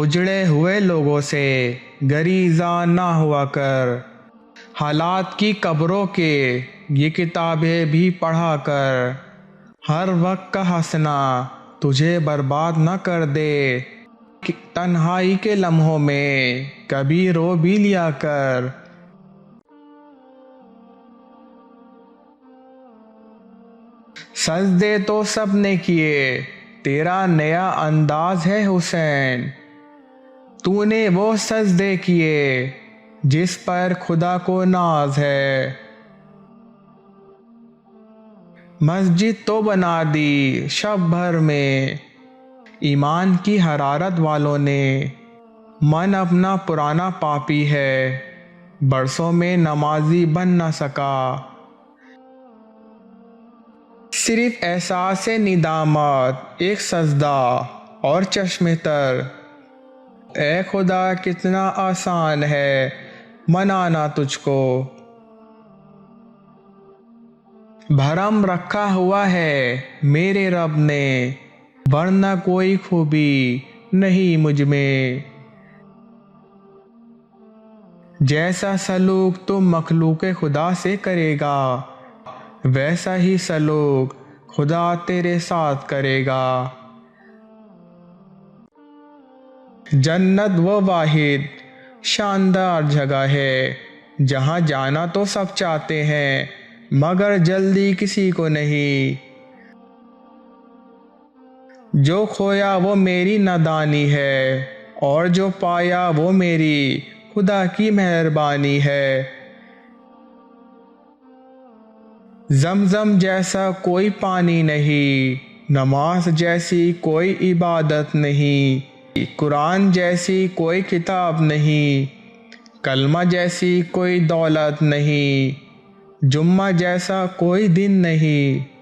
اجڑے ہوئے لوگوں سے گریزاں نہ ہوا کر، حالات کی قبروں کے یہ کتابیں بھی پڑھا کر، ہر وقت کا ہنسنا تجھے برباد نہ کر دے، تنہائی کے لمحوں میں کبھی رو بھی لیا کر۔ سجدے تو سب نے کیے، تیرا نیا انداز ہے حسین، تو نے وہ سجدے کیے جس پر خدا کو ناز ہے۔ مسجد تو بنا دی شب بھر میں ایمان کی حرارت والوں نے، من اپنا پرانا پاپی ہے، برسوں میں نمازی بن نہ سکا۔ صرف احساس ندامت، ایک سجدہ اور چشم تر، اے خدا کتنا آسان ہے منانا تجھ کو۔ بھرم رکھا ہوا ہے میرے رب نے، ورنہ کوئی خوبی نہیں مجھ میں۔ جیسا سلوک تم مخلوق خدا سے کرے گا، ویسا ہی سلوک خدا تیرے ساتھ کرے گا۔ جنت وہ واحد شاندار جگہ ہے جہاں جانا تو سب چاہتے ہیں مگر جلدی کسی کو نہیں۔ جو کھویا وہ میری نادانی ہے، اور جو پایا وہ میری خدا کی مہربانی ہے۔ زمزم جیسا کوئی پانی نہیں، نماز جیسی کوئی عبادت نہیں، قرآن جیسی کوئی کتاب نہیں، کلمہ جیسی کوئی دولت نہیں، جمعہ جیسا کوئی دن نہیں۔